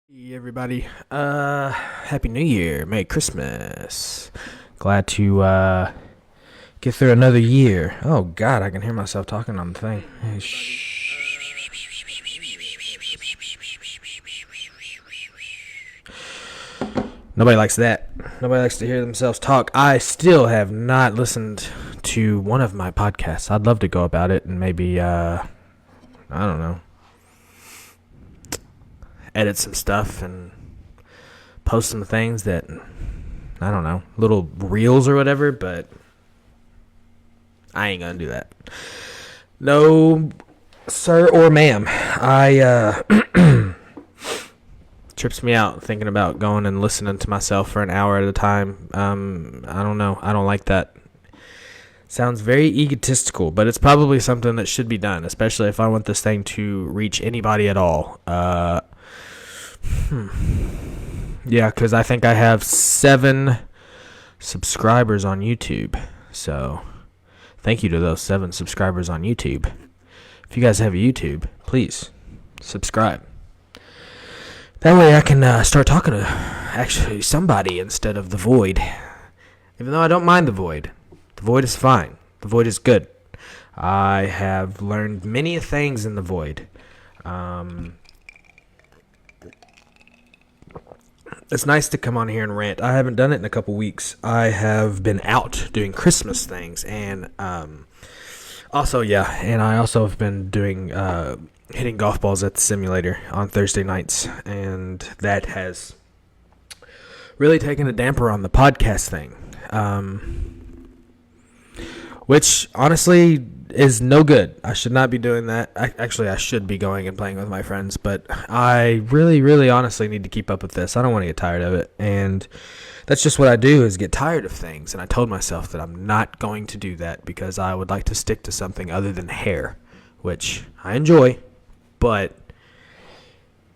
Hey everybody, Happy New Year, Merry Christmas. Glad to, get through another year. Oh god, I can hear myself talking on the thing. Hey, Nobody likes that. Nobody likes to hear themselves talk. I still have not listened to one of my podcasts. I'd love to go about it and maybe, I don't know, edit some stuff and post some things that, I don't know, little reels or whatever, but I ain't gonna do that. No, sir or ma'am. Trips me out thinking about going and listening to myself for an hour at a time. I don't know. I don't like that. Sounds very egotistical, but it's probably something that should be done, especially if I want this thing to reach anybody at all. Yeah, because I think I have 7 subscribers on YouTube. So, thank you to those 7 subscribers on YouTube. If you guys have a YouTube, please subscribe. That way I can start talking to actually somebody instead of the void. Even though I don't mind the void. The void is fine. The void is good. I have learned many things in the void. It's nice to come on here and rant. I haven't done it in a couple weeks. I have been out doing Christmas things, and also, yeah, and I also have been doing hitting golf balls at the simulator on Thursday nights, and that has really taken a damper on the podcast thing, which honestly is no good. I should not be doing that. I should be going and playing with my friends, but I really, really honestly need to keep up with this. I don't want to get tired of it, and that's just what I do, is get tired of things, and I told myself that I'm not going to do that because I would like to stick to something other than hair, which I enjoy, but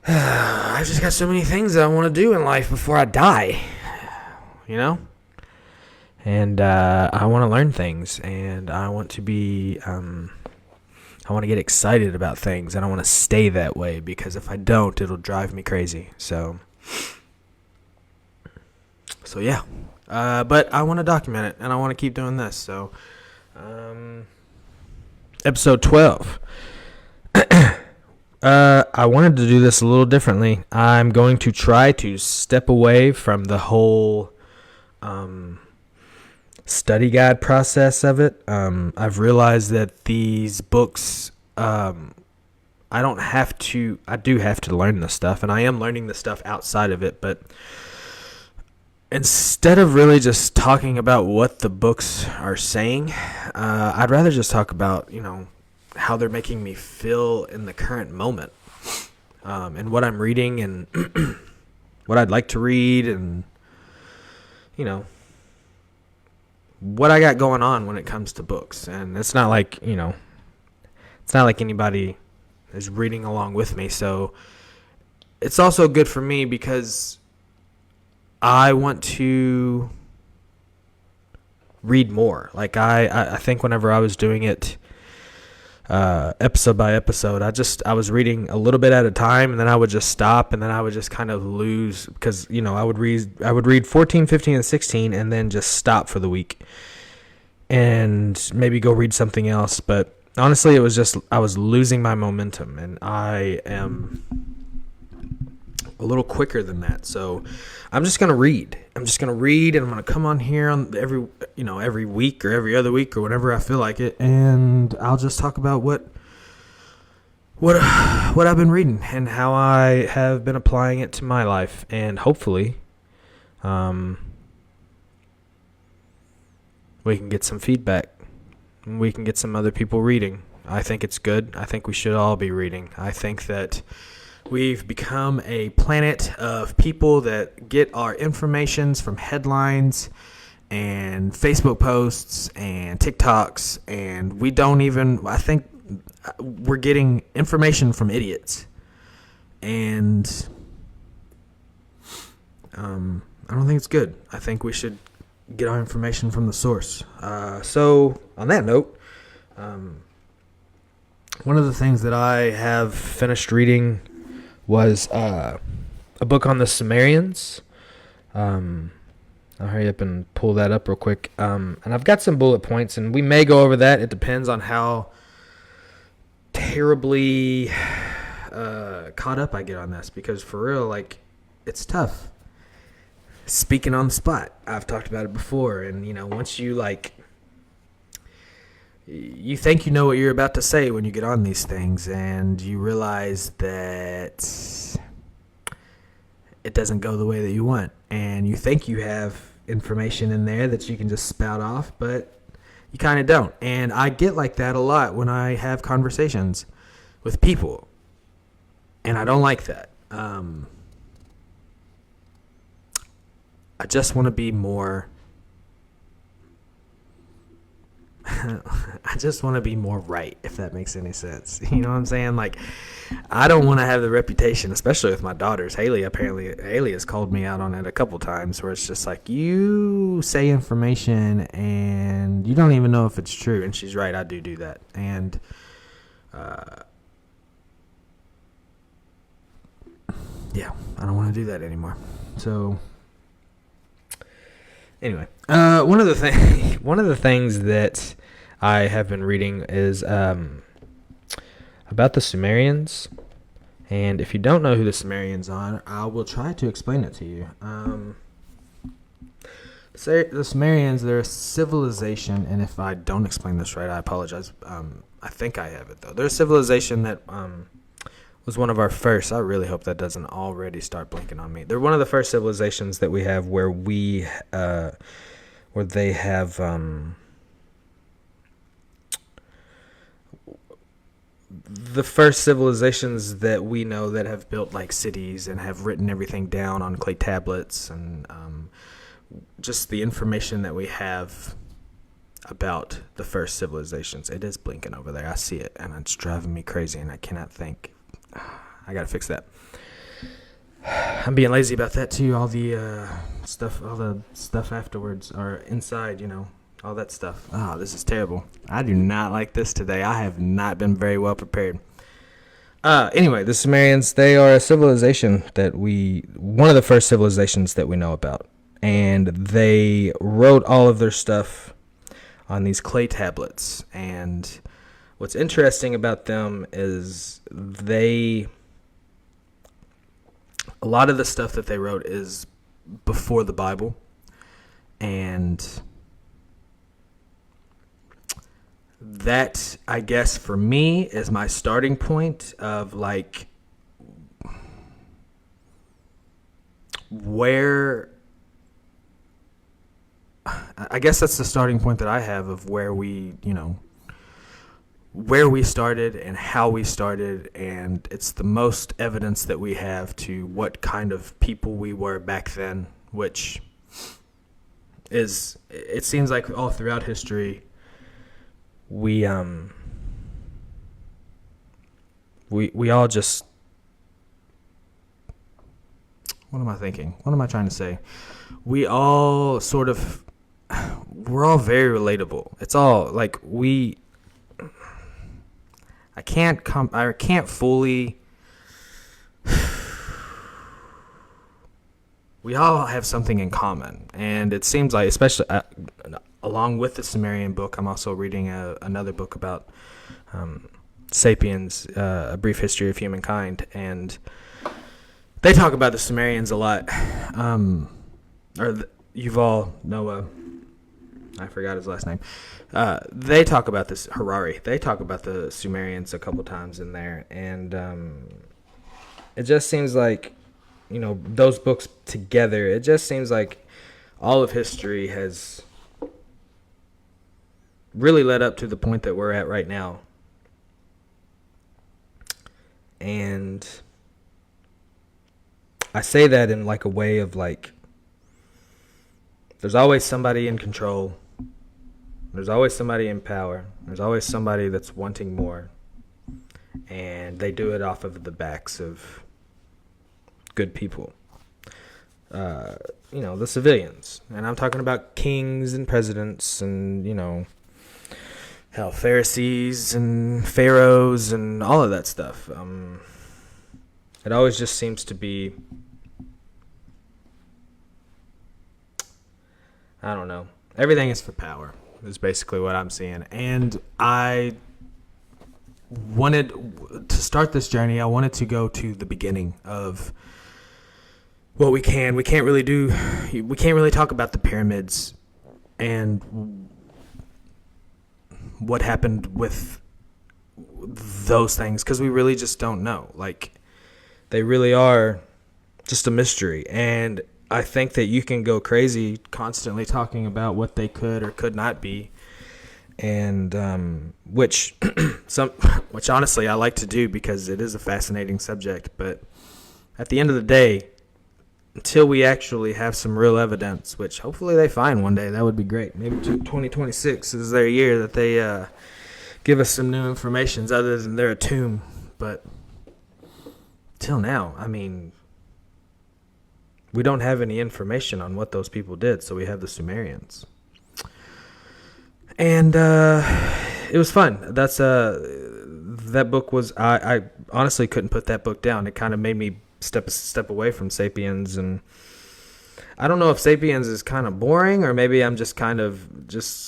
I've just got so many things that I want to do in life before I die, you know? And I want to learn things, and I want to be, I want to get excited about things, and I want to stay that way, because if I don't, it'll drive me crazy. So yeah. But I want to document it, and I want to keep doing this. So, episode 12. I wanted to do this a little differently. I'm going to try to step away from the whole study guide process of it. I've realized that these books, I do have to learn this stuff, and I am learning the stuff outside of it, but instead of really just talking about what the books are saying, I'd rather just talk about, how they're making me feel in the current moment, and what I'm reading, and what I'd like to read, and, what I got going on when it comes to books. And it's not like, it's not like anybody is reading along with me. So it's also good for me because I want to read more. Like I think whenever I was doing it episode by episode, I was reading a little bit at a time, and then I would just stop, and then I would just kind of lose, because I would read 14, 15, and 16, and then just stop for the week and maybe go read something else. But honestly, it was just I was losing my momentum, and I am a little quicker than that. So I'm just gonna read. And I'm gonna come on here on every week or every other week or whenever I feel like it, and I'll just talk about what I've been reading and how I have been applying it to my life, and hopefully, we can get some feedback. We can get some other people reading. I think it's good. I think we should all be reading. I think that we've become a planet of people that get our informations from headlines and Facebook posts and TikToks, and I think we're getting information from idiots. And I don't think it's good. I think we should get our information from the source. So on that note, one of the things that I have finished reading was a book on the Sumerians. I'll hurry up and pull that up real quick. And I've got some bullet points, and we may go over that. It depends on how terribly caught up I get on this, because for real, like, it's tough. Speaking on the spot, I've talked about it before, and once you you think you know what you're about to say when you get on these things, and you realize that it doesn't go the way that you want, and you think you have information in there that you can just spout off, but you kind of don't. And I get like that a lot when I have conversations with people, and I don't like that. I just want to be more I just want to be more right, if that makes any sense. You know what I'm saying? Like, I don't want to have the reputation, especially with my daughters. Haley has called me out on it a couple times, where it's just like, you say information and you don't even know if it's true. And she's right, I do that. And yeah, I don't want to do that anymore. So anyway, one of the things that I have been reading is about the Sumerians. And if you don't know who the Sumerians are, I will try to explain it to you. The Sumerians, they're a civilization, and if I don't explain this right, I apologize. I think I have it, though. They're a civilization that was one of our first. I really hope that doesn't already start blinking on me. They're one of the first civilizations that we have where they have the first civilizations that we know that have built like cities and have written everything down on clay tablets, and just the information that we have about the first civilizations. It is blinking over there. I see it, and it's driving me crazy, and I cannot think. I gotta fix that. I'm being lazy about that too. All the stuff afterwards, or inside, all that stuff. Oh, this is terrible. I do not like this today. I have not been very well prepared. Anyway, the Sumerians, they are a civilization one of the first civilizations that we know about. And they wrote all of their stuff on these clay tablets. And what's interesting about them is a lot of the stuff that they wrote is before the Bible. And that, I guess, for me, is my starting point of like where, I guess that's the starting point that I have of where we started and how we started, and it's the most evidence that we have to what kind of people we were back then, which is, it seems like all throughout history, we all just, what am I thinking? What am I trying to say? We're all very relatable. It's all like I can't fully, we all have something in common, and it seems like, especially along with the Sumerian book, I'm also reading another book about Sapiens, A Brief History of Humankind, and they talk about the Sumerians a lot. Yuval Noah, I forgot his last name. They talk about this, Harari. They talk about the Sumerians a couple times in there, and it just seems like, those books together, it just seems like all of history has really led up to the point that we're at right now. And I say that in like a way of like, there's always somebody in control. There's always somebody in power. There's always somebody that's wanting more. And they do it off of the backs of good people. The civilians. And I'm talking about kings and presidents and, Pharisees and pharaohs and all of that stuff. It always just seems to be I don't know. Everything is for power is basically what I'm seeing. And I wanted to start this journey. I wanted to go to the beginning of what we can. We can't really talk about the pyramids and what happened with those things because we really just don't know. Like, they really are just a mystery. And I think that you can go crazy constantly talking about what they could or could not be, and which honestly I like to do because it is a fascinating subject. But at the end of the day, until we actually have some real evidence, which hopefully they find one day, that would be great. Maybe 2026 is their year that they give us some new information other than they're a tomb. But till now, I mean, we don't have any information on what those people did, so we have the Sumerians. And it was fun. That book was, I honestly couldn't put that book down. It kind of made me step away from Sapiens, and I don't know if Sapiens is kind of boring, or maybe I'm just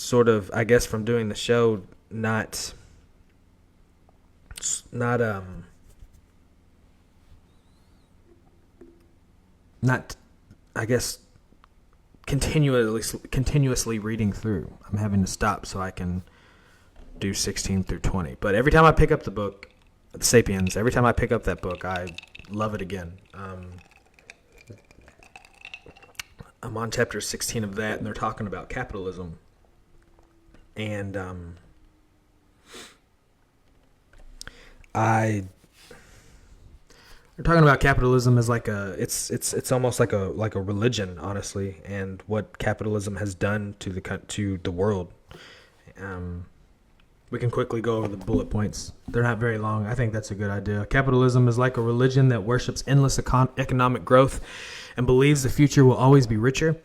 sort of, I guess, from doing the show, not I guess continuously reading through. I'm having to stop so I can do 16 through 20. But every time I pick up the book, Sapiens, every time I pick up that book, I love it again. I'm on chapter 16 of that, and they're talking about capitalism. And they're talking about capitalism as like it's almost like a religion, honestly, and what capitalism has done to the world. We can quickly go over the bullet points. They're not very long. I think that's a good idea. Capitalism is like a religion that worships endless economic growth and believes the future will always be richer.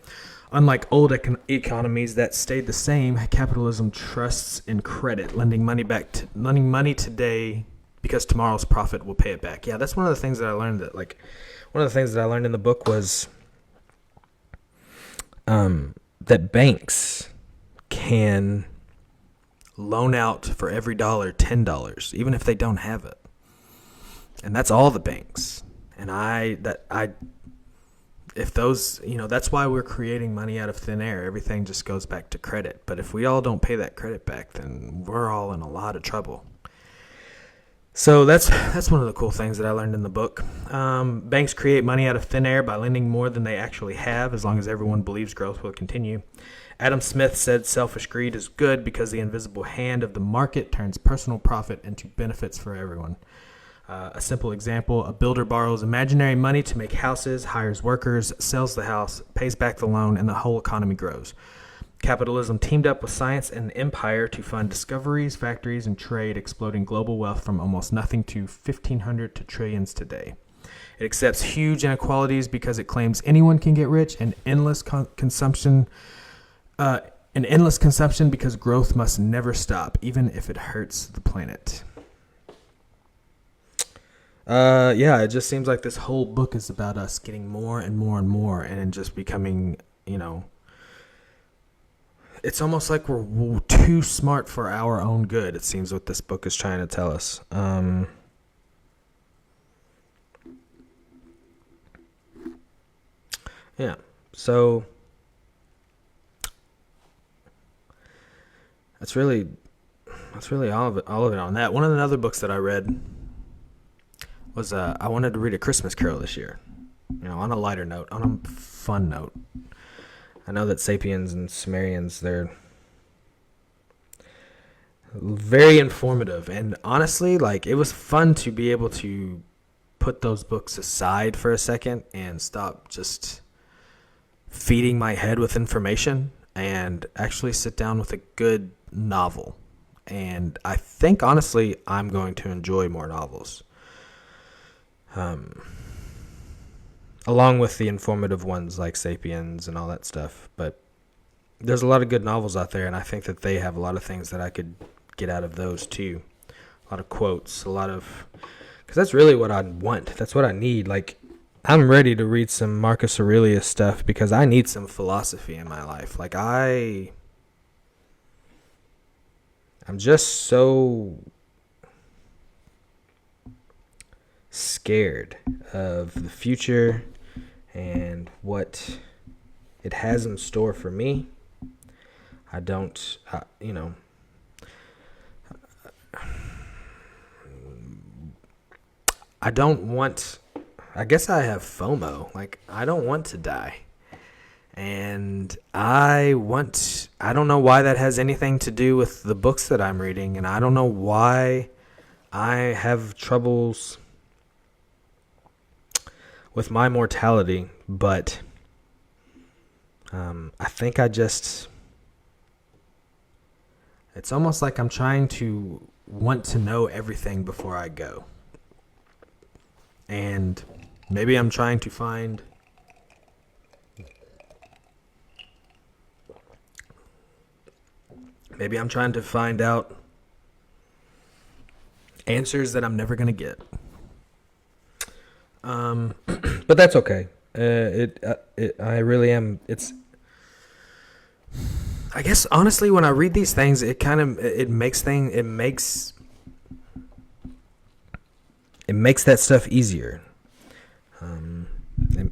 Unlike old economies that stayed the same, capitalism trusts in credit, lending money today because tomorrow's profit will pay it back. Yeah, that's one of the things that I learned. One of the things that I learned in the book was that banks can loan out for every dollar $10, even if they don't have it, and that's all the banks. And if those, that's why we're creating money out of thin air. Everything just goes back to credit. But if we all don't pay that credit back, then we're all in a lot of trouble. So that's one of the cool things that I learned in the book. Banks create money out of thin air by lending more than they actually have, as long as everyone believes growth will continue. Adam Smith said selfish greed is good because the invisible hand of the market turns personal profit into benefits for everyone. A simple example, a builder borrows imaginary money to make houses, hires workers, sells the house, pays back the loan, and the whole economy grows. Capitalism teamed up with science and empire to fund discoveries, factories, and trade, exploding global wealth from almost nothing to 1,500 to trillions today. It accepts huge inequalities because it claims anyone can get rich, and endless consumption because growth must never stop, even if it hurts the planet. It just seems like this whole book is about us getting more and more and more, and just becoming, it's almost like we're too smart for our own good. It seems what this book is trying to tell us. So that's really all of it on that. One of the other books that I read was I wanted to read A Christmas Carol this year. On a lighter note, on a fun note. I know that Sapiens and Sumerians, they're very informative, and honestly, it was fun to be able to put those books aside for a second and stop just feeding my head with information and actually sit down with a good novel. And I think, honestly, I'm going to enjoy more novels. Along with the informative ones like Sapiens and all that stuff. But there's a lot of good novels out there, and I think that they have a lot of things that I could get out of those too. A lot of quotes, because that's really what I want. That's what I need. I'm ready to read some Marcus Aurelius stuff because I need some philosophy in my life. Like I'm just so scared of the future and what it has in store for me. I don't, I don't want, I guess I have FOMO. Like, I don't want to die. And I don't know why that has anything to do with the books that I'm reading. And I don't know why I have troubles with my mortality. But I think it's almost like I'm trying to want to know everything before I go. And maybe I'm trying to find out answers that I'm never going to get. But that's okay. I really am. I guess honestly, when I read these things, it makes that stuff easier.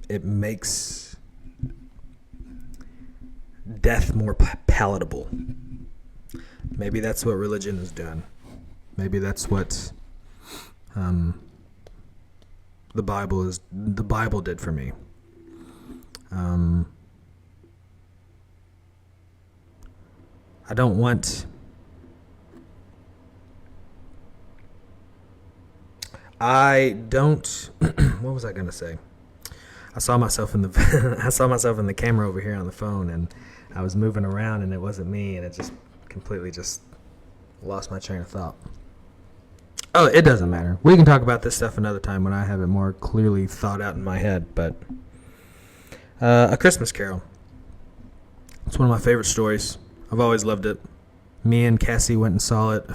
It makes death more palatable. Maybe that's what religion is doing. Maybe that's what the Bible did for me. I don't want. What was I gonna say? I saw myself in the camera over here on the phone, and I was moving around, and it wasn't me, and it just completely just lost my train of thought. Oh, it doesn't matter. We can talk about this stuff another time when I have it more clearly thought out in my head. But A Christmas Carol. It's one of my favorite stories. I've always loved it. Me and Cassie went and saw it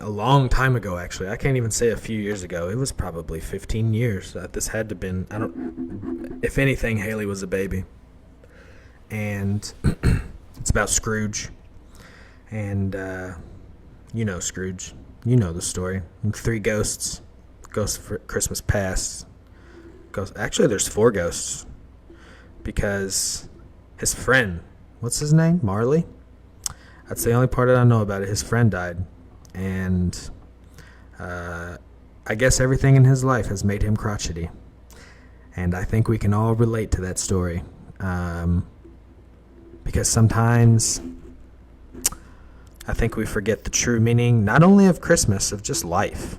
a long time ago, actually. I can't even say a few years ago. It was probably 15 years. This had to have been, if anything, Haley was a baby. And it's about Scrooge. And, Scrooge. You know the story. 3 ghosts. Ghost for Christmas Past. Actually, there's 4 ghosts. Because his friend, what's his name? Marley? That's the only part that I know about it. His friend died. And I guess everything in his life has made him crotchety. And I think we can all relate to that story. Because sometimes I think we forget the true meaning, not only of Christmas, of just life.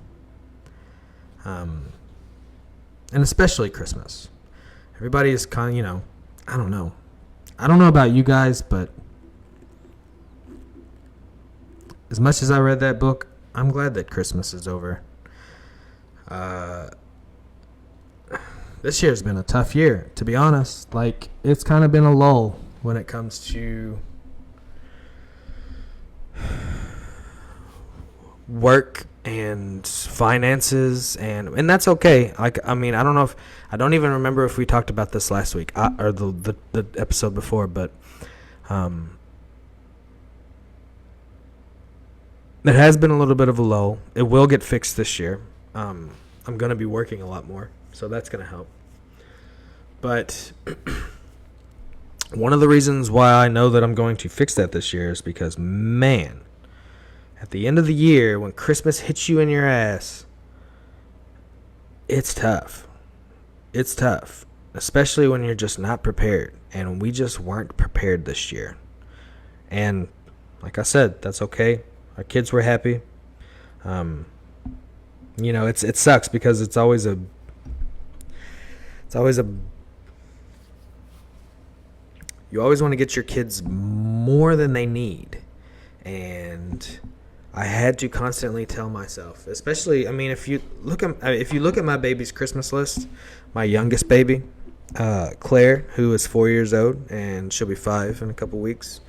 And especially Christmas. Everybody is kind of, I don't know. I don't know about you guys, but as much as I read that book, I'm glad that Christmas is over. This year's been a tough year, to be honest. Like, it's kind of been a lull when it comes to work and finances, and that's okay. I don't even remember if we talked about this last week or the episode before, but it has been a little bit of a lull. It will get fixed this year. I'm going to be working a lot more, so that's going to help. But one of the reasons why I know that I'm going to fix that this year is because, man, at the end of the year, when Christmas hits you in your ass, it's tough. It's tough, especially when you're just not prepared. And we just weren't prepared this year. And like I said, that's okay. Our kids were happy. It sucks because it's always a you always want to get your kids more than they need. And I had to constantly tell myself, especially, if you look at my baby's Christmas list, my youngest baby, Claire, who is 4 years old, and she'll be 5 in a couple weeks.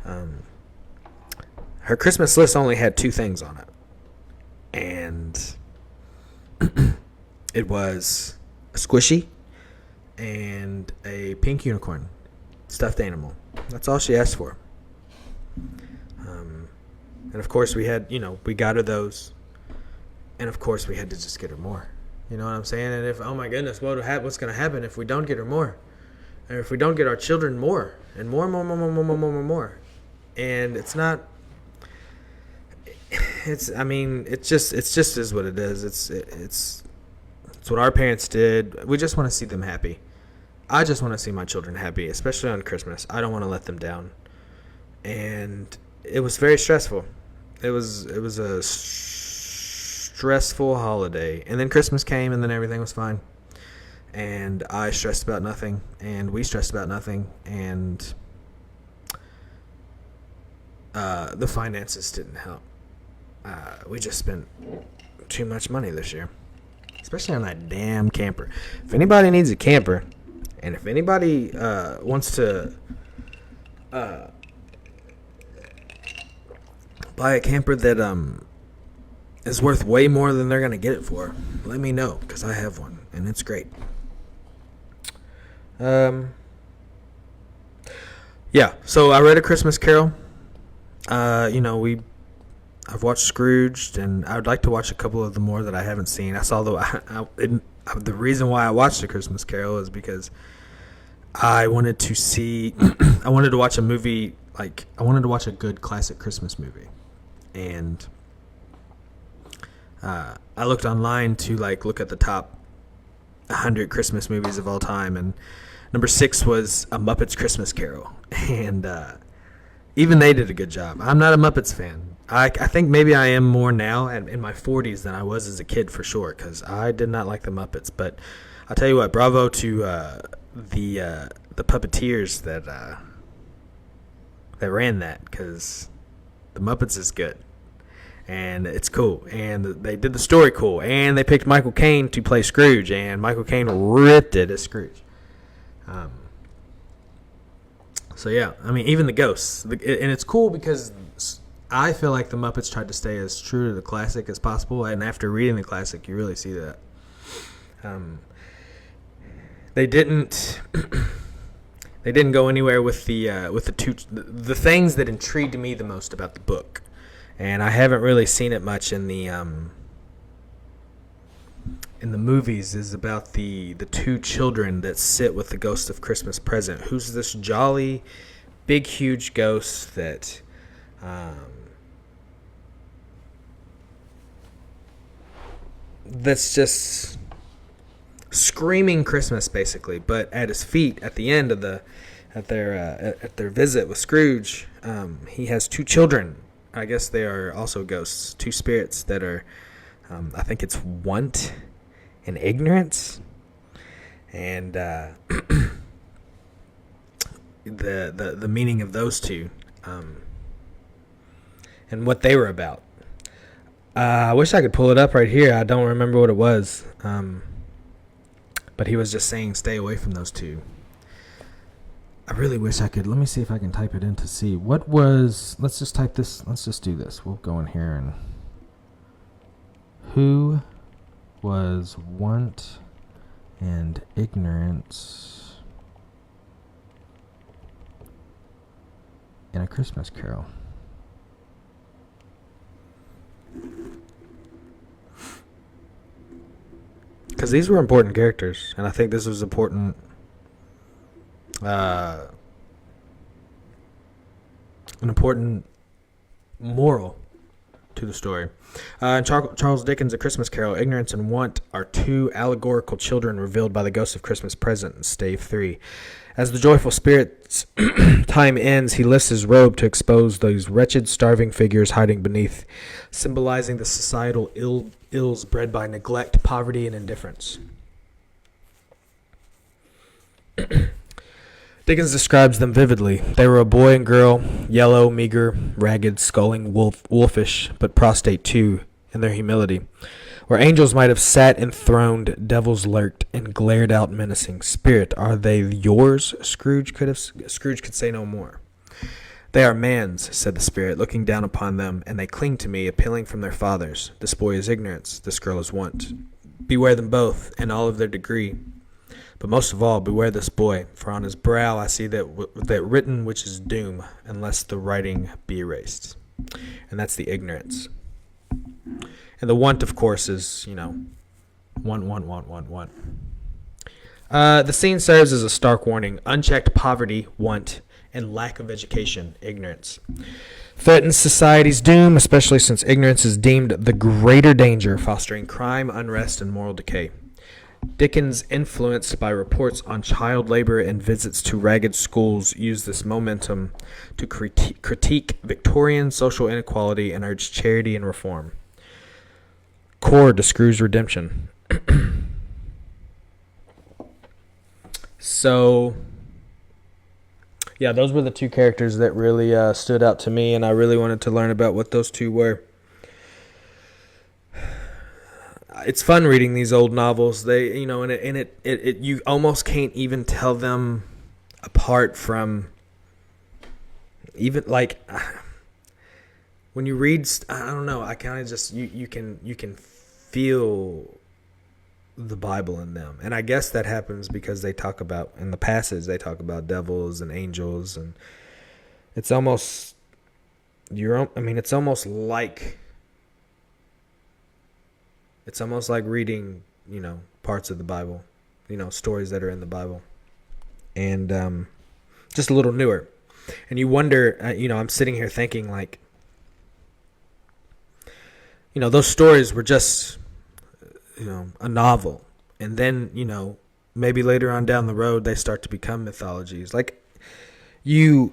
Her Christmas list only had 2 things on it, and It was a squishy and a pink unicorn stuffed animal. That's all she asked for. And of course we got her those. And of course we had to just get her more. You know what I'm saying? And oh my goodness, what's going to happen if we don't get her more? Or if we don't get our children more and more. And it just is what it is. It's what our parents did. We just want to see them happy. I just want to see my children happy, especially on Christmas. I don't want to let them down. And it was very stressful. It was a stressful holiday. And then Christmas came, and then everything was fine. And I stressed about nothing, and we stressed about nothing, and the finances didn't help. We just spent too much money this year, especially on that damn camper. If anybody needs a camper, and if anybody wants to buy a camper that is worth way more than they're going to get it for, let me know, because I have one, and it's great. Yeah, so I read A Christmas Carol. I've watched Scrooged, and I would like to watch a couple of the more that I haven't seen. I saw the reason why I watched A Christmas Carol is because I wanted to see, I wanted to watch a movie, I wanted to watch a good classic Christmas movie. And I looked online to look at the top 100 Christmas movies of all time, and number 6 was A Muppets Christmas Carol. And even they did a good job. I'm not a Muppets fan. I think maybe I am more now in my 40s than I was as a kid, for sure, because I did not like the Muppets. But I'll tell you what, bravo to the puppeteers that ran that, because the Muppets is good. And it's cool. And they did the story cool. And they picked Michael Caine to play Scrooge, and Michael Caine ripped it as Scrooge. So yeah, even the ghosts, and it's cool because I feel like the Muppets tried to stay as true to the classic as possible, and after reading the classic, you really see that. They didn't go anywhere with the things that intrigued me the most about the book, and I haven't really seen it much in the movies. Is about the two children that sit with the ghost of Christmas Present, who's this jolly, big, huge ghost that's just screaming Christmas, basically. But at his feet, at the end of their visit with Scrooge, he has two children. I guess they are also ghosts, two spirits that are, I think it's want and ignorance, and the meaning of those two, and what they were about. I wish I could pull it up right here. I don't remember what it was, but he was just saying stay away from those two. I really wish I could. Let me see if I can type it in to see what was. Let's just type this. Let's just do this. We'll go in here and who was want and ignorance in A Christmas Carol. Because these were important characters, and I think this was important. An important moral to the story. In Charles Dickens' A Christmas Carol, ignorance and want are two allegorical children revealed by the ghost of Christmas Present in Stave 3. As the joyful spirit's time ends, he lifts his robe to expose those wretched, starving figures hiding beneath, symbolizing the societal ills bred by neglect, poverty, and indifference. Dickens describes them vividly. They were a boy and girl, yellow, meager, ragged, skulling, wolfish, but prostate too in their humility. Where angels might have sat enthroned, devils lurked and glared out menacing. Spirit, are they yours? Scrooge could say no more. They are man's, said the spirit, looking down upon them, and they cling to me, appealing from their fathers. This boy is ignorance, this girl is want. Beware them both in all of their degree. But most of all, beware this boy, for on his brow I see that written which is doom, unless the writing be erased. And that's the ignorance. And the want, of course, is, want. The scene serves as a stark warning. Unchecked poverty, want, and lack of education, ignorance, threatens society's doom, especially since ignorance is deemed the greater danger, fostering crime, unrest, and moral decay. Dickens, influenced by reports on child labor and visits to ragged schools, used this momentum to critique Victorian social inequality and urge charity and reform. Core to Screw's redemption. So, yeah, those were the two characters that really stood out to me, and I really wanted to learn about what those two were. It's fun reading these old novels. They, you almost can't even tell them apart from even like when you read. I don't know. I kind of just you can feel the Bible in them, and I guess that happens because they talk about in the passage they talk about devils and angels, and it's almost it's almost like reading, parts of the Bible, stories that are in the Bible, and just a little newer. And you wonder, I'm sitting here thinking like, those stories were just, a novel. And then, maybe later on down the road, they start to become mythologies. Like we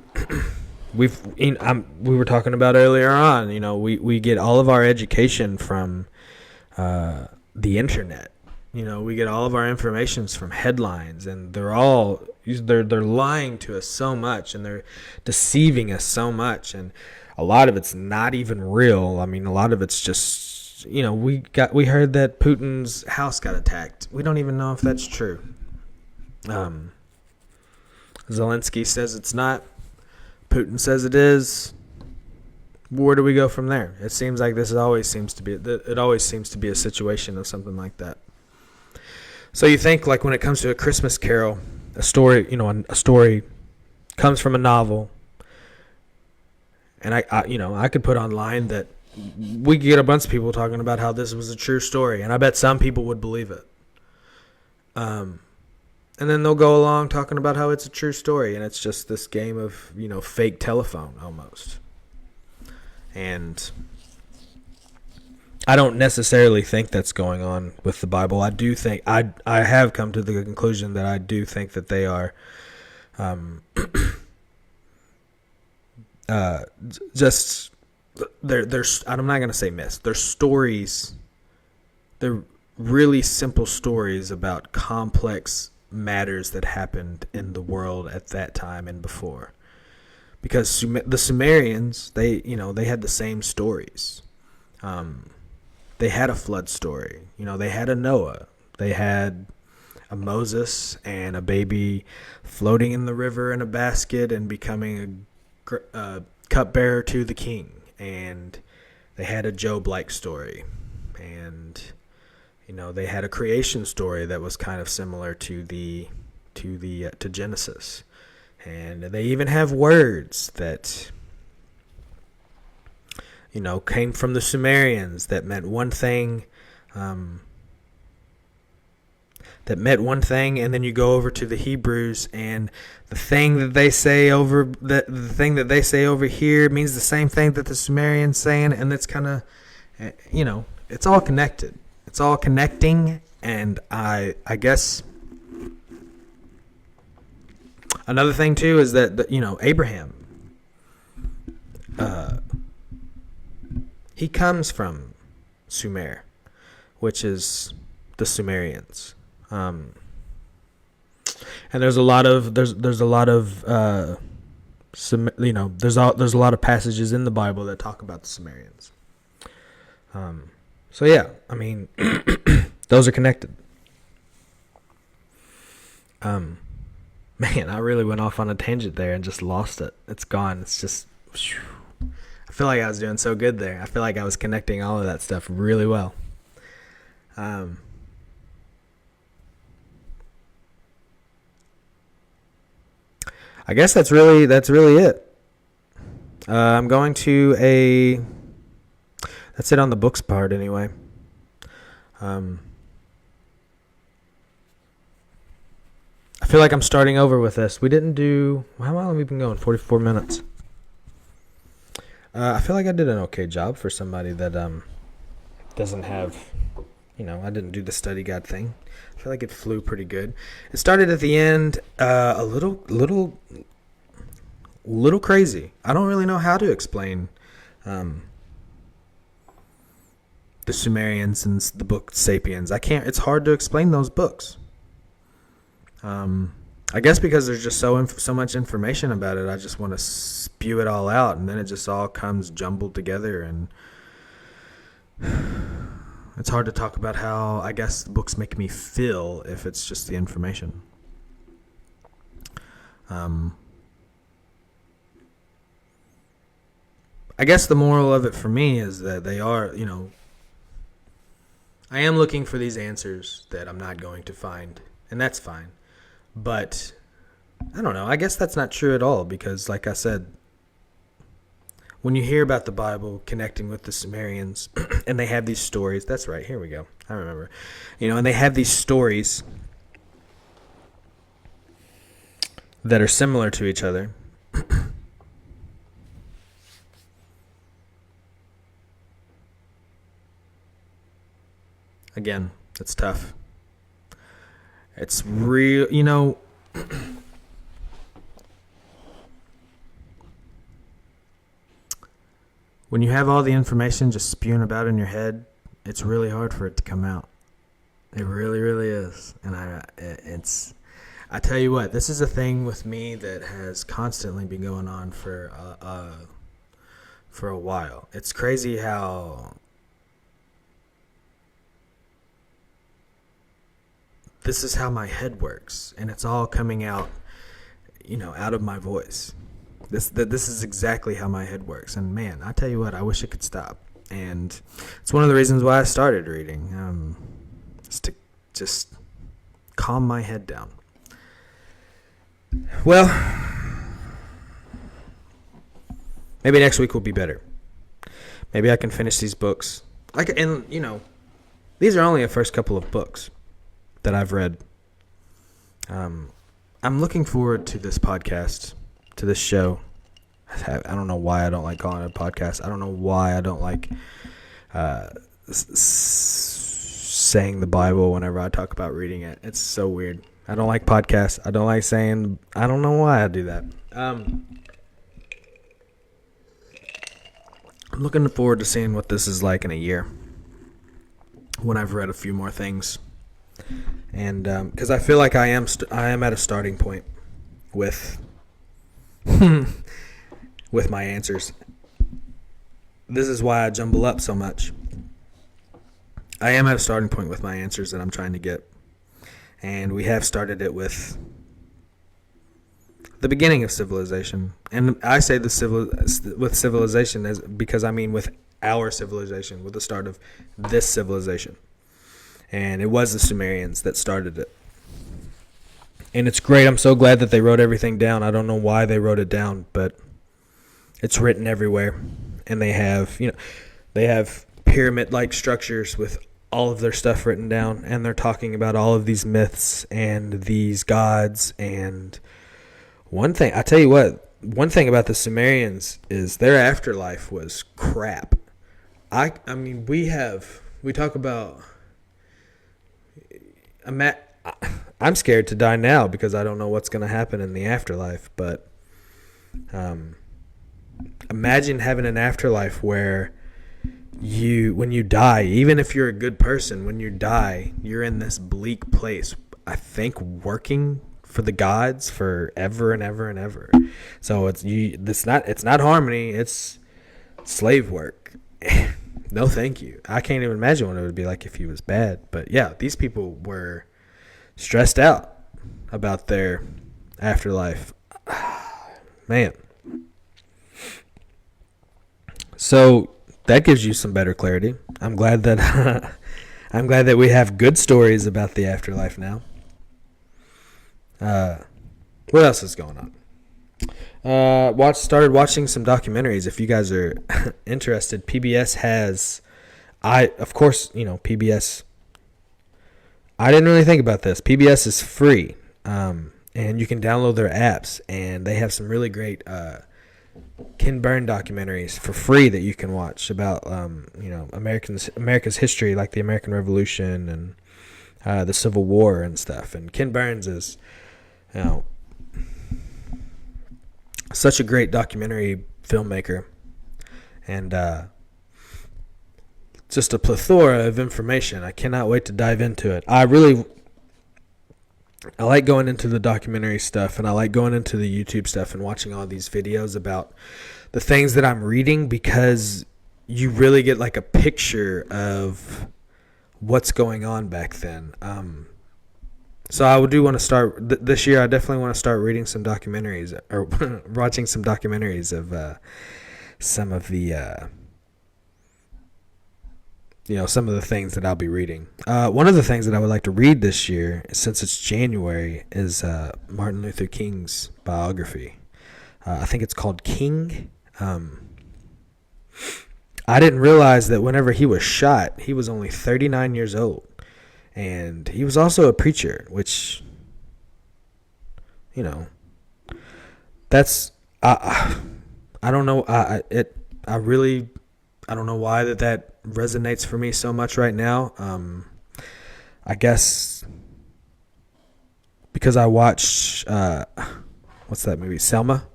were talking about earlier on, we get all of our education from the internet. We get all of our informations from headlines, and they're lying to us so much, and they're deceiving us so much, and a lot of it's not even real. I mean, a lot of it's just, we heard that Putin's house got attacked. We don't even know if that's true. Zelensky says it's not. Putin says it is. Where do we go from there? It seems like it always seems to be a situation of something like that. So you think, like, when it comes to A Christmas Carol, a story comes from a novel, and I could put online that we could get a bunch of people talking about how this was a true story, and I bet some people would believe it. And then they'll go along talking about how it's a true story, and it's just this game of, fake telephone almost. And I don't necessarily think that's going on with the Bible. I do think I have come to the conclusion that I do think that they are just they're I'm not going to say myths. They're stories. They're really simple stories about complex matters that happened in the world at that time and before. Because the Sumerians, they had the same stories. They had a flood story. They had a Noah. They had a Moses and a baby floating in the river in a basket and becoming a cupbearer to the king. And they had a Job-like story. And, they had a creation story that was kind of similar to Genesis. And they even have words that, came from the Sumerians that meant one thing. And then you go over to the Hebrews, and the thing that they say over here means the same thing that the Sumerians saying, and it's kind of, it's all connected. It's all connecting, and I guess. Another thing, too, is that, Abraham, he comes from Sumer, which is the Sumerians. And there's a lot of passages in the Bible that talk about the Sumerians. So yeah, I mean, those are connected. Man, I really went off on a tangent there and just lost it. It's gone. It's just, I feel like I was doing so good there. I feel like I was connecting all of that stuff really well. I guess that's really it. I'm going to that's it on the books part anyway. I feel like I'm starting over with this. We didn't do, how long have we been going? 44 minutes. I feel like I did an okay job for somebody that doesn't have, I didn't do the study guide thing. I feel like it flew pretty good. It started at the end a little crazy. I don't really know how to explain the Sumerians and the book Sapiens. It's hard to explain those books. I guess because there's just so much information about it, I just want to spew it all out, and then it just all comes jumbled together, and it's hard to talk about how, I guess, the books make me feel if it's just the information. I guess the moral of it for me is that they are, I am looking for these answers that I'm not going to find, and that's fine. But I don't know. I guess that's not true at all, because like I said, when you hear about the Bible connecting with the Sumerians and they have these stories, that's right. Here we go. I remember, and they have these stories that are similar to each other. Again, it's tough. It's real, when you have all the information just spewing about in your head, it's really hard for it to come out. It really, really is. And I tell you what, this is a thing with me that has constantly been going on for a while. It's crazy how this is how my head works, and it's all coming out, out of my voice. This is exactly how my head works, and man, I tell you what, I wish it could stop. And it's one of the reasons why I started reading, is to just calm my head down. Well, maybe next week will be better. Maybe I can finish these books. These are only the first couple of books that I've read. I'm looking forward to this podcast, to this show. I don't know why I don't like calling it a podcast. I don't know why I don't like saying the Bible whenever I talk about reading it. It's so weird. I don't like podcasts. I don't like saying, I don't know why I do that. I'm looking forward to seeing what this is like in a year when I've read a few more things. And because I feel like I am at a starting point with with my answers. This is why I jumble up so much. I am at a starting point with my answers that I'm trying to get, and we have started it with the beginning of civilization. And I say with civilization because I mean with our civilization, with the start of this civilization. And it was the Sumerians that started it. And it's great. I'm so glad that they wrote everything down. I don't know why they wrote it down, but it's written everywhere. And they have pyramid-like structures with all of their stuff written down. And they're talking about all of these myths and these gods. And one thing about the Sumerians is their afterlife was crap. I mean, we talk about... I'm scared to die now because I don't know what's going to happen in the afterlife. But imagine having an afterlife where when you die, even if you're a good person, when you die, you're in this bleak place. I think working for the gods forever and ever and ever. So it's not harmony. It's slave work. No, thank you. I can't even imagine what it would be like if he was bad. But yeah, these people were stressed out about their afterlife. Man. So that gives you some better clarity. I'm glad that we have good stories about the afterlife now. What else is going on? Started watching some documentaries. If you guys are interested, PBS has, of course, PBS. I didn't really think about this. PBS is free, and you can download their apps, and they have some really great Ken Burn documentaries for free that you can watch about, America's history, like the American Revolution and the Civil War and stuff. And Ken Burns is, such a great documentary filmmaker, and just a plethora of information. I cannot wait to dive into it. I like going into the documentary stuff, and I like going into the YouTube stuff and watching all these videos about the things that I'm reading, because you really get like a picture of what's going on back then. So I do want to start this year. I definitely want to start reading some documentaries, or watching some documentaries of some of the some of the things that I'll be reading. One of the things that I would like to read this year, since it's January, is Martin Luther King's biography. I think it's called King. I didn't realize that whenever he was shot, he was only 39 years old. And he was also a preacher, which, that's, I don't know. I don't know why that resonates for me so much right now. I guess because I watched, what's that movie? Selma,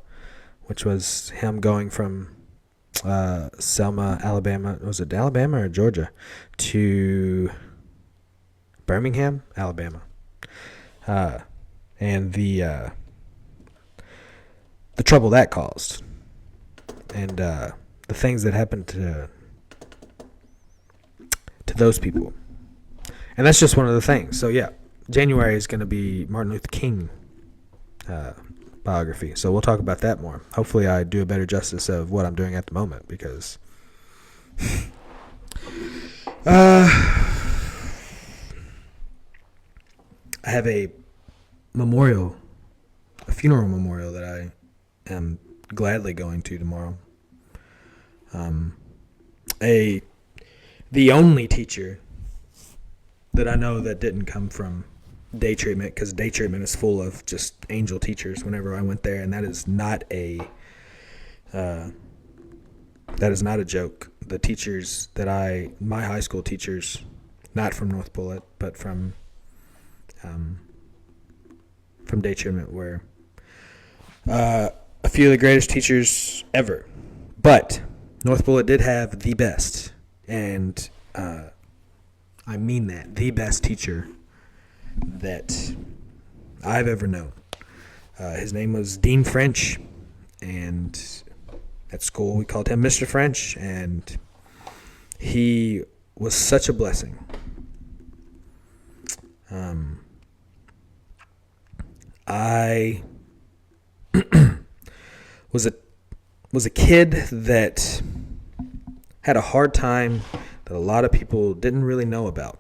which was him going from Selma, Alabama. Was it Alabama or Georgia? To Birmingham, Alabama, and the trouble that caused, and the things that happened to those people, and that's just one of the things. So yeah, January is going to be Martin Luther King biography. So we'll talk about that more. Hopefully, I do a better justice of what I'm doing at the moment, because I have a funeral memorial that I am gladly going to tomorrow. The only teacher that I know that didn't come from day treatment, because day treatment is full of just angel teachers whenever I went there, and that is not a joke. The teachers my high school teachers, not from North Bullitt, but from day treatment, were a few of the greatest teachers ever. But North Bullitt did have the best, and I mean that, the best teacher that I've ever known. His name was Dean French, and at school we called him Mr. French, and he was such a blessing. I was a kid that had a hard time that a lot of people didn't really know about,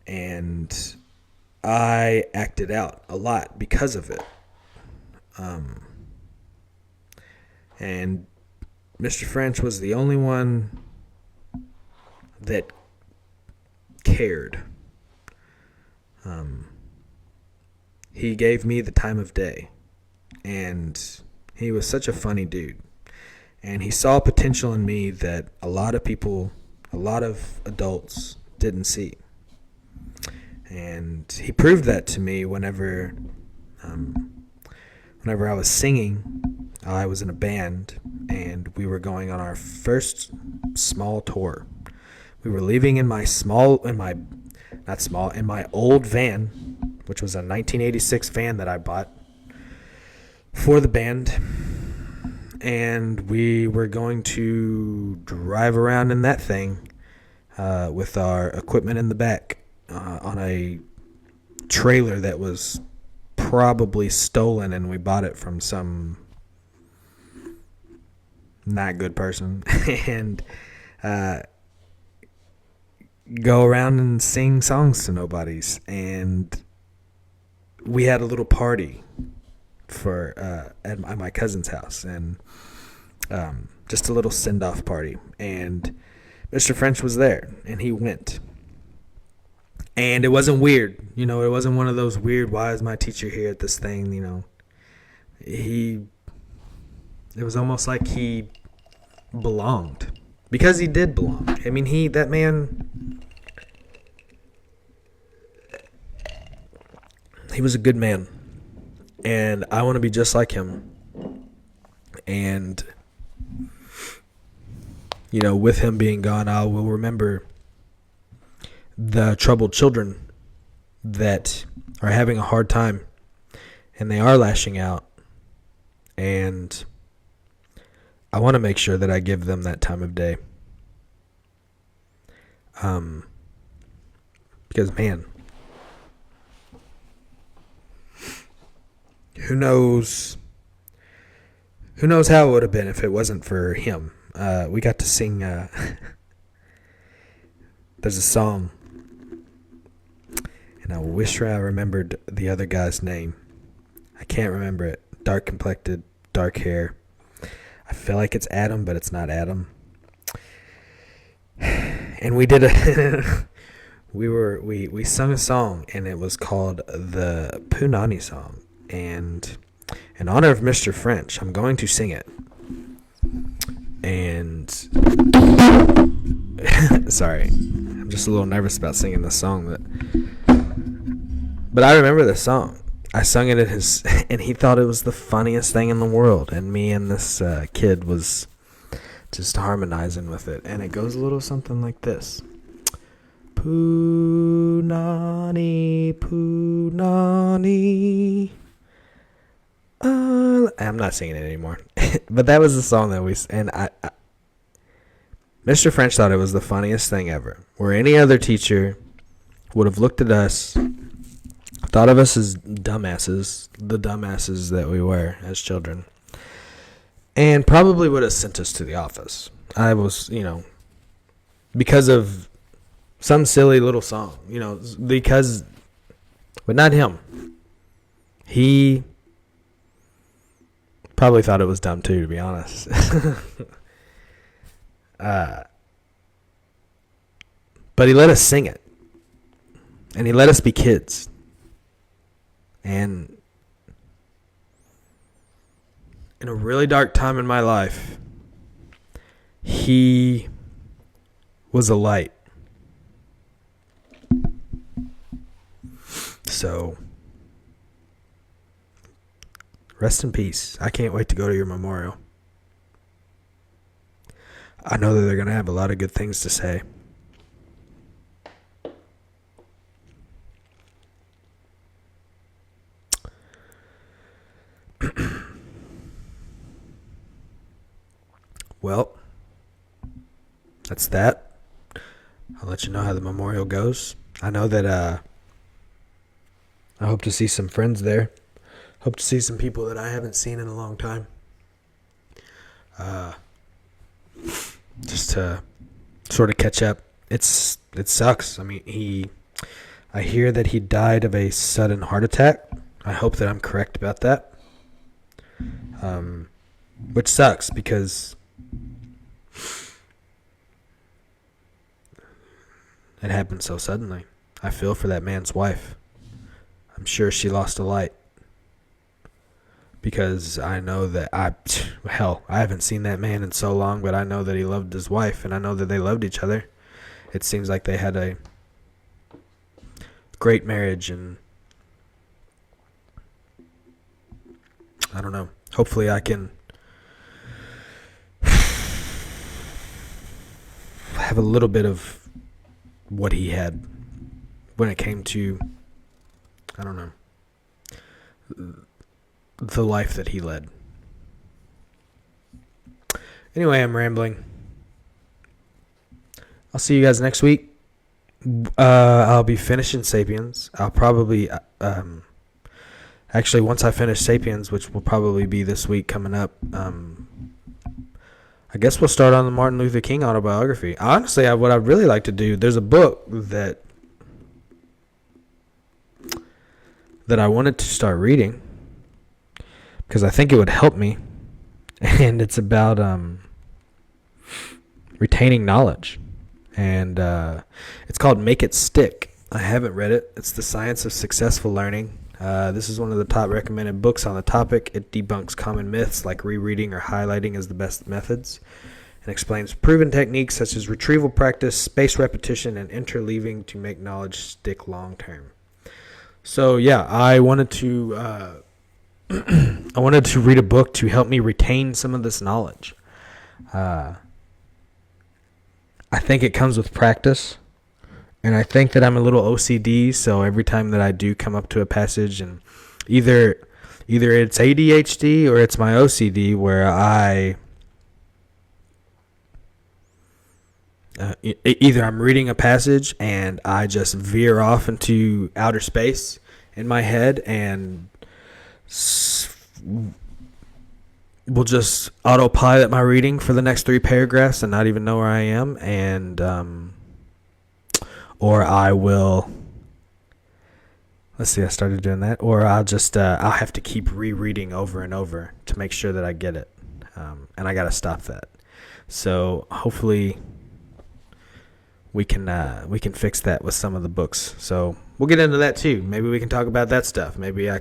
and I acted out a lot because of it. And Mr. French was the only one that cared. He gave me the time of day, and he was such a funny dude, and he saw potential in me that a lot of adults didn't see. And he proved that to me whenever I was singing. I was in a band, and we were going on our first small tour. We were leaving in my old van, which was a 1986 van that I bought for the band. And we were going to drive around in that thing with our equipment in the back on a trailer that was probably stolen, and we bought it from some not good person. And go around and sing songs to nobodies. And we had a little party for at my cousin's house, and just a little send-off party. And Mr. French was there, and he went. And it wasn't weird. It wasn't one of those weird, why is my teacher here at this thing, It was almost like he belonged. Because he did belong. I mean, that man, he was a good man. And I want to be just like him. And, with him being gone, I will remember the troubled children that are having a hard time, and they are lashing out, and I want to make sure that I give them that time of day, because man, who knows how it would have been if it wasn't for him. We got to sing there's a song, and I wish I remembered the other guy's name. I can't remember it. Dark complected, dark hair. I feel like it's Adam, but it's not Adam. And we did we sung a song, and it was called the Punani song. And in honor of Mr. French, I'm going to sing it. And sorry, I'm just a little nervous about singing this song, but I remember the song. I sung it at and he thought it was the funniest thing in the world, and me and this kid was just harmonizing with it, and it goes a little something like this: Punani, Punani. I'm not singing it anymore. But that was the song that Mr. French thought it was the funniest thing ever. Where any other teacher would have looked at us, thought of us as dumbasses, the dumbasses that we were as children, and probably would have sent us to the office. I was, because of some silly little song, but not him. He probably thought it was dumb too, to be honest. But he let us sing it, and he let us be kids, and in a really dark time in my life, he was a light. So rest in peace. I can't wait to go to your memorial. I know that they're going to have a lot of good things to say. Well, that's that. I'll let you know how the memorial goes. I know that I hope to see some friends there. Hope to see some people that I haven't seen in a long time. Just to sort of catch up. It sucks. I mean, I hear that he died of a sudden heart attack. I hope that I'm correct about that. Which sucks because it happened so suddenly. I feel for that man's wife. I'm sure she lost a light. Because I know that I haven't seen that man in so long, but I know that he loved his wife, and I know that they loved each other. It seems like they had a great marriage, and I don't know. Hopefully I can have a little bit of what he had when it came to, I don't know, the life that he led. Anyway, I'm rambling. I'll see you guys next week. I'll be finishing Sapiens. I'll probably actually once I finish Sapiens, which will probably be this week coming up, I guess we'll start on the Martin Luther King autobiography. Honestly, what I'd really like to do, there's a book that I wanted to start reading. because I think it would help me. And it's about retaining knowledge. And it's called Make It Stick. I haven't read it. It's The Science of Successful Learning. This is one of the top recommended books on the topic. It debunks common myths like rereading or highlighting as the best methods, and explains proven techniques such as retrieval practice, spaced repetition, and interleaving to make knowledge stick long term. So yeah, I wanted to read a book to help me retain some of this knowledge. I think it comes with practice. And I think that I'm a little OCD, so every time that I do come up to a passage, and either it's ADHD or it's my OCD, where either I'm reading a passage and I just veer off into outer space in my head and will just autopilot my reading for the next 3 paragraphs and not even know where I am, and or I will, I started doing that, or I'll just, I'll have to keep rereading over and over to make sure that I get it. And I got to stop that. So hopefully we can fix that with some of the books. So we'll get into that too. Maybe we can talk about that stuff. Maybe I'll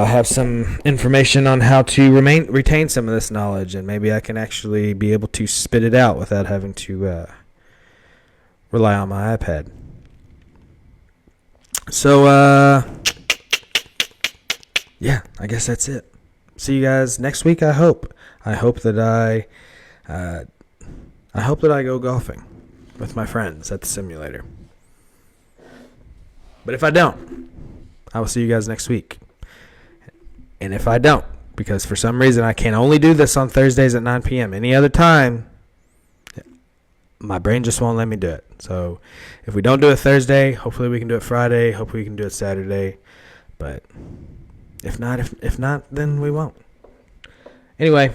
have some information on how to retain some of this knowledge, and maybe I can actually be able to spit it out without having to, rely on my iPad. So, yeah, I guess that's it. See you guys next week. I hope that I go golfing with my friends at the simulator. But if I don't, I will see you guys next week. And if I don't, because for some reason I can only do this on Thursdays at 9 p.m. Any other time, my brain just won't let me do it. So if we don't do it Thursday, hopefully we can do it Friday. Hopefully we can do it Saturday. But if not, then we won't. Anyway,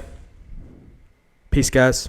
peace, guys.